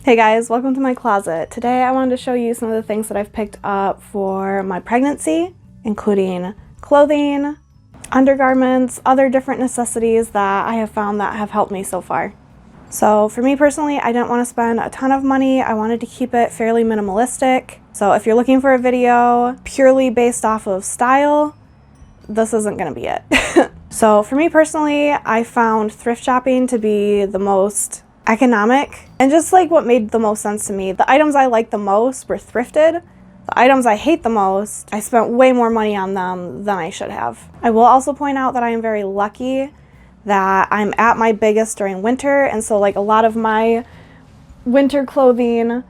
Hey guys, welcome to my closet. Today I wanted to show you some of the things that I've picked up for my pregnancy, including clothing, undergarments, other different necessities that I have found that have helped me so far. So for me personally, I didn't want to spend a ton of money. I wanted to keep it fairly minimalistic. So if you're looking for a video purely based off of style, this isn't going to be it. So for me personally, I found thrift shopping to be the most economic and just like what made the most sense to me. The items I liked the most were thrifted. The items I hate the most, I spent way more money on them than I should have. I will also point out that I am very lucky that I'm at my biggest during winter, and so like a lot of my winter clothing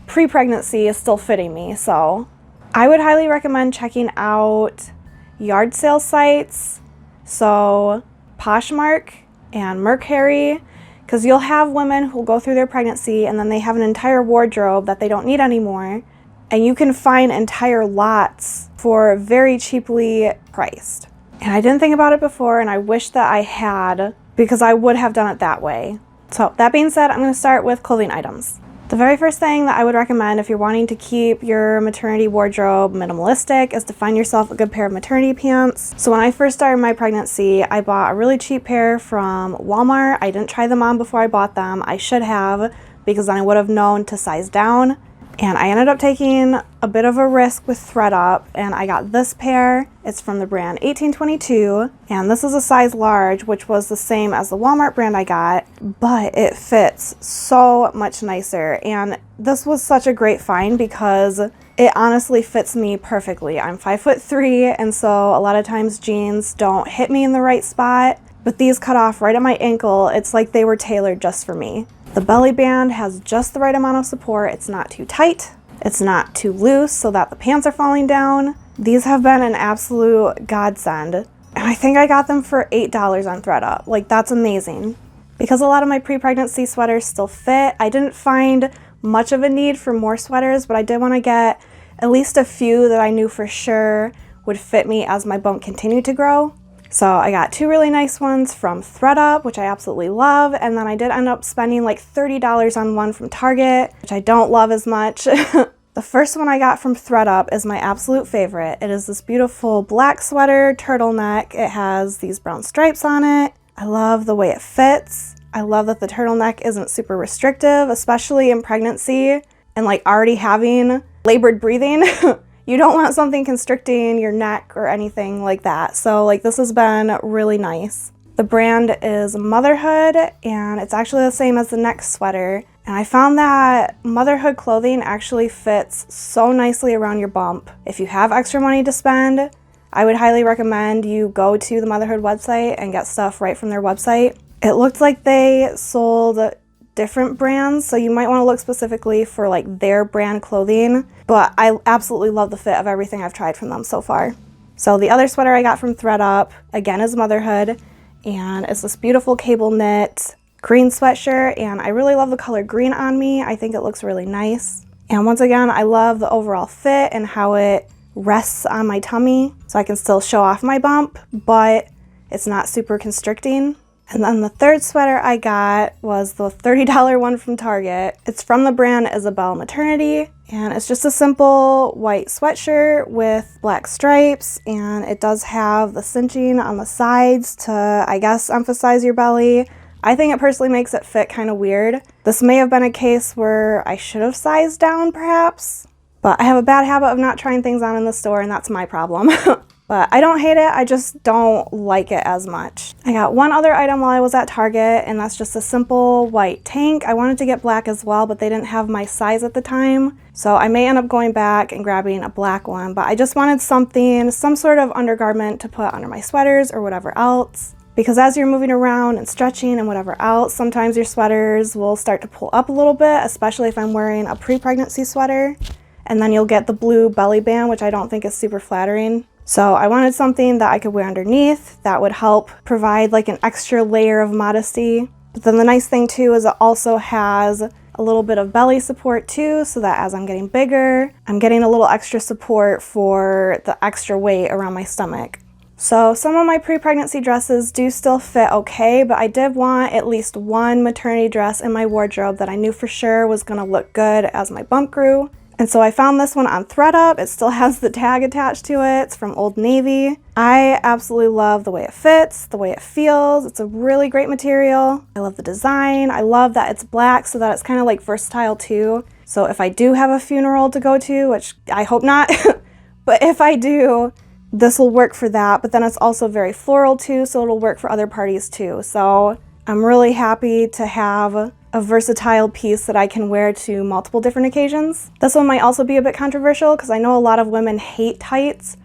pre-pregnancy is still fitting me. So I would highly recommend checking out yard sale sites, so Poshmark and Mercari, because you'll have women who go through their pregnancy and then they have an entire wardrobe that they don't need anymore, and you can find entire lots for very cheaply priced. And I didn't think about it before, and I wish that I had, because I would have done it that way. So that being said, I'm going to start with clothing items. The very first thing that I would recommend if you're wanting to keep your maternity wardrobe minimalistic is to find yourself a good pair of maternity pants. So when I first started my pregnancy, I bought a really cheap pair from Walmart. I didn't try them on before I bought them. I should have, because then I would have known to size down. And I ended up taking a bit of a risk with thredup, and I got this pair. It's from the brand 1822, and this is a size large, which was the same as the Walmart brand I got, but it fits so much nicer. And this was such a great find because it honestly fits me perfectly. I'm 5'3", and so a lot of times jeans don't hit me in the right spot, but these cut off right at my ankle. It's like they were tailored just for me. The belly band has just the right amount of support. It's not too tight. It's not too loose so that the pants are falling down. These have been an absolute godsend. And I think I got them for $8 on thredup. Like, that's amazing. Because a lot of my pre-pregnancy sweaters still fit, I didn't find much of a need for more sweaters, but I did want to get at least a few that I knew for sure would fit me as my bump continued to grow. So I got two really nice ones from thredup, which I absolutely love, and then I did end up spending like $30 on one from Target, which I don't love as much. The first one I got from thredup is my absolute favorite. It is this beautiful black sweater turtleneck. It has these brown stripes on it. I love the way it fits. I love that the turtleneck isn't super restrictive, especially in pregnancy and like already having labored breathing. You don't want something constricting your neck or anything like that. So like this has been really nice. The brand is Motherhood, and it's actually the same as the next sweater. And I found that motherhood clothing actually fits so nicely around your bump. If you have extra money to spend, I would highly recommend you go to the Motherhood website and get stuff right from their website. It looked like they sold different brands, so you might want to look specifically for like their brand clothing, but I absolutely love the fit of everything I've tried from them so far. So the other sweater I got from thredup, again, is Motherhood, and it's this beautiful cable knit green sweatshirt, and I really love the color green on me. I think it looks really nice. And once again, I love the overall fit and how it rests on my tummy, so I can still show off my bump, but it's not super constricting. And then the third sweater I got was the $30 one from Target. It's from the brand Maternity, and it's just a simple white sweatshirt with black stripes, and it does have the cinching on the sides to, I guess, emphasize your belly. I think it personally makes it fit kind of weird. This may have been a case where I should have sized down perhaps, but I have a bad habit of not trying things on in the store, and that's my problem. But I don't hate it, I just don't like it as much. I got one other item while I was at Target, and that's just a simple white tank. I wanted to get black as well, but they didn't have my size at the time, so I may end up going back and grabbing a black one. But I just wanted something, some sort of undergarment to put under my sweaters or whatever else. Because as you're moving around and stretching and whatever else, sometimes your sweaters will start to pull up a little bit, especially if I'm wearing a pre-pregnancy sweater. And then you'll get the blue belly band, which I don't think is super flattering. So I wanted something that I could wear underneath that would help provide like an extra layer of modesty. But then the nice thing too is it also has a little bit of belly support too, so that as I'm getting bigger, I'm getting a little extra support for the extra weight around my stomach. So some of my pre-pregnancy dresses do still fit okay, but I did want at least one maternity dress in my wardrobe that I knew for sure was going to look good as my bump grew. And so I found this one on thredup. It still has the tag attached to it. It's from Old Navy. I absolutely love the way it fits, the way it feels. It's a really great material. I love the design. I love that it's black so that it's kind of like versatile too. So if I do have a funeral to go to, which I hope not, but if I do, this will work for that. But then it's also very floral too, so it'll work for other parties too. So I'm really happy to have a versatile piece that I can wear to multiple different occasions. This one might also be a bit controversial because I know a lot of women hate tights,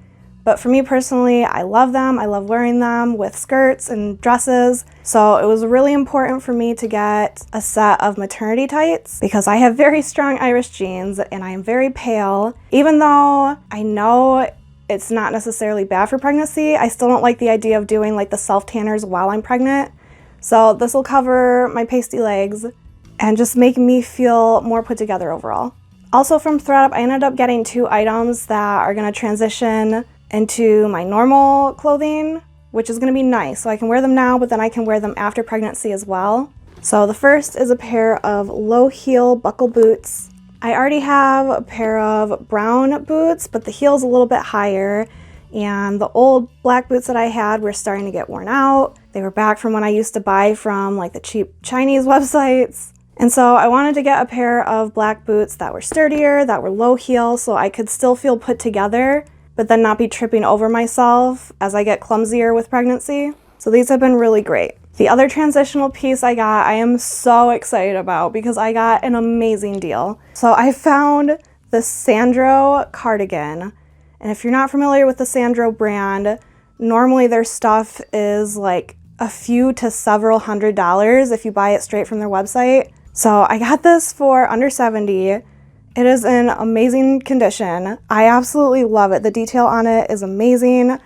but for me personally, I love them. I love wearing them with skirts and dresses. So it was really important for me to get a set of maternity tights because I have very strong Irish genes and I am very pale. Even though I know it's not necessarily bad for pregnancy, I still don't like the idea of doing like the self tanners while I'm pregnant. So this will cover my pasty legs and just make me feel more put together overall. Also from thredup, I ended up getting 2 items that are gonna transition into my normal clothing, which is gonna be nice. So I can wear them now, but then I can wear them after pregnancy as well. So the first is a pair of low heel buckle boots. I already have a pair of brown boots, but the heel's a little bit higher. And the old black boots that I had were starting to get worn out. They were back from when I used to buy from like the cheap Chinese websites. And so I wanted to get a pair of black boots that were sturdier, that were low heel, so I could still feel put together, but then not be tripping over myself as I get clumsier with pregnancy. So these have been really great. The other transitional piece I got, I am so excited about because I got an amazing deal. So I found the Sandro cardigan. And if you're not familiar with the Sandro brand, normally their stuff is like a few to several $100s if you buy it straight from their website. So I got this for under $70. It is in amazing condition. I absolutely love it. The detail on it is amazing.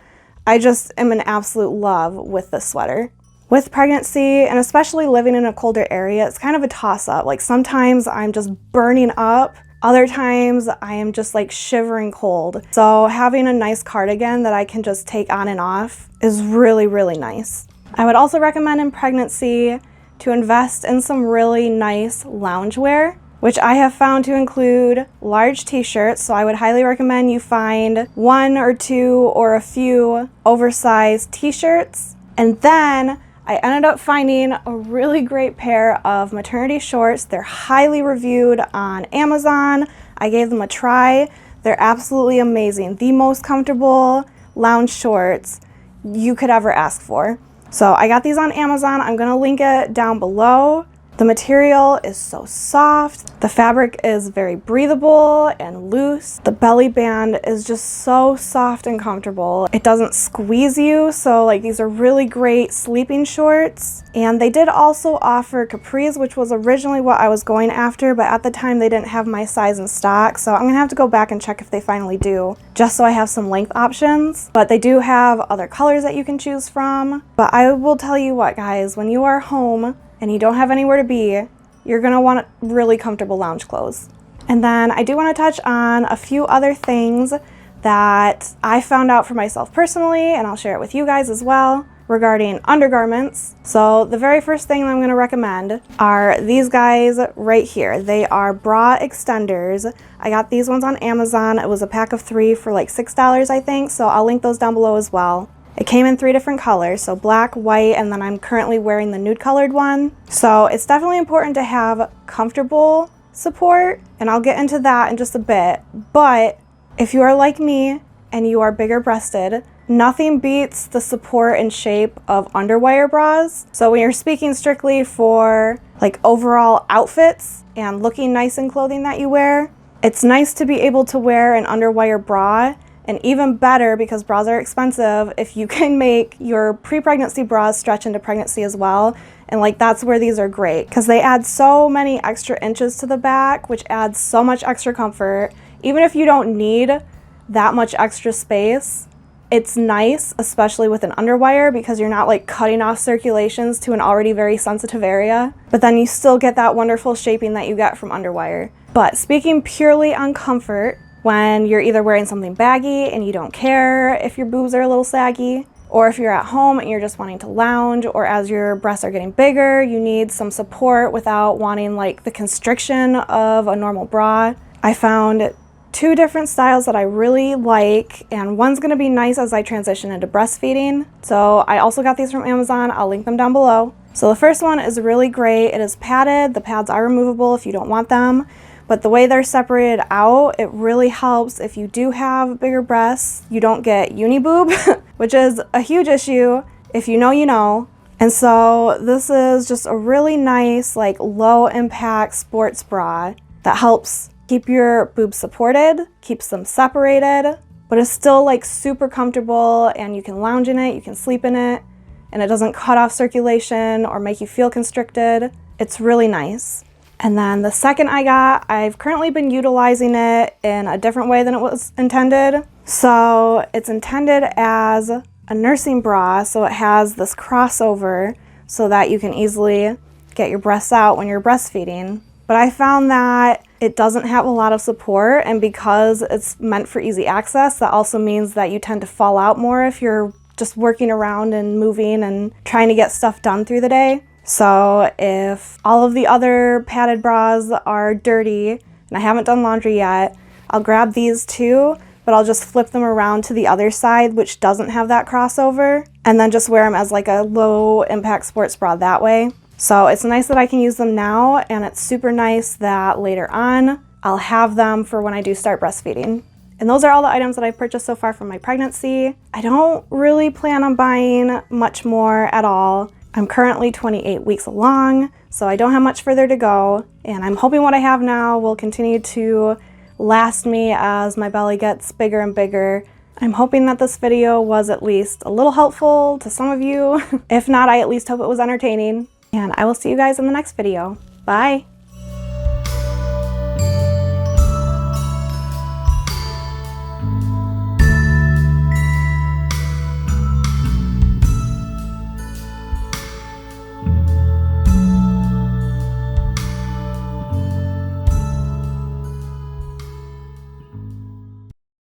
I just am in absolute love with this sweater. With pregnancy, and especially living in a colder area, it's kind of a toss-up. Like sometimes I'm just burning up. Other times I am just like shivering cold. So having a nice cardigan that I can just take on and off is really, really nice. I would also recommend in pregnancy to invest in some really nice loungewear, which I have found to include large t-shirts. So I would highly recommend you find 1 or 2 or a few oversized t-shirts. And then I ended up finding a really great pair of maternity shorts. They're highly reviewed on Amazon. I gave them a try. They're absolutely amazing. The most comfortable lounge shorts you could ever ask for. So I got these on Amazon. I'm gonna link it down below. The material is so soft. The fabric is very breathable and loose. The belly band is just so soft and comfortable. It doesn't squeeze you, so like these are really great sleeping shorts. And they did also offer capris, which was originally what I was going after, but at the time they didn't have my size in stock, so I'm gonna have to go back and check if they finally do, just so I have some length options. But they do have other colors that you can choose from. But I will tell you what, guys, when you are home and you don't have anywhere to be, you're gonna want really comfortable lounge clothes. And then I do want to touch on a few other things that I found out for myself personally, and I'll share it with you guys as well, regarding undergarments. So the very first thing I'm gonna recommend are these guys right here. They are bra extenders. I got these ones on Amazon. It was a pack of 3 for like $6, I think, so I'll link those down below as well. It came in 3 different colors, so black, white, and then I'm currently wearing the nude colored one. So it's definitely important to have comfortable support, and I'll get into that in just a bit. But if you are like me and you are bigger breasted, nothing beats the support and shape of underwire bras. So when you're speaking strictly for like overall outfits and looking nice in clothing that you wear, it's nice to be able to wear an underwire bra. And even better, because bras are expensive, if you can make your pre-pregnancy bras stretch into pregnancy as well. And like that's where these are great, because they add so many extra inches to the back, which adds so much extra comfort. Even if you don't need that much extra space, it's nice, especially with an underwire, because you're not like cutting off circulations to an already very sensitive area, but then you still get that wonderful shaping that you get from underwire. But speaking purely on comfort, when you're either wearing something baggy and you don't care if your boobs are a little saggy, or if you're at home and you're just wanting to lounge, or as your breasts are getting bigger, you need some support without wanting like the constriction of a normal bra. I found 2 different styles that I really like, and one's gonna be nice as I transition into breastfeeding. So I also got these from Amazon. I'll link them down below. So the first one is really great. It is padded. The pads are removable if you don't want them, but the way they're separated out, it really helps if you do have bigger breasts. You don't get uni-boob, which is a huge issue. If you know, you know. And so this is just a really nice, like, low impact sports bra that helps keep your boobs supported, keeps them separated, but it's still like super comfortable, and you can lounge in it, you can sleep in it, and it doesn't cut off circulation or make you feel constricted. It's really nice. And then the second I got, I've currently been utilizing it in a different way than it was intended. So it's intended as a nursing bra, so it has this crossover so that you can easily get your breasts out when you're breastfeeding. But I found that it doesn't have a lot of support, and because it's meant for easy access, that also means that you tend to fall out more if you're just working around and moving and trying to get stuff done through the day. So if all of the other padded bras are dirty and I haven't done laundry yet, I'll grab these 2, but I'll just flip them around to the other side, which doesn't have that crossover, and then just wear them as like a low impact sports bra that way. So it's nice that I can use them now, and it's super nice that later on I'll have them for when I do start breastfeeding. And those are all the items that I've purchased so far from my pregnancy. I don't really plan on buying much more at all. I'm currently 28 weeks along, so I don't have much further to go, and I'm hoping what I have now will continue to last me as my belly gets bigger and bigger. I'm hoping that this video was at least a little helpful to some of you. If not, I at least hope it was entertaining, and I will see you guys in the next video. Bye!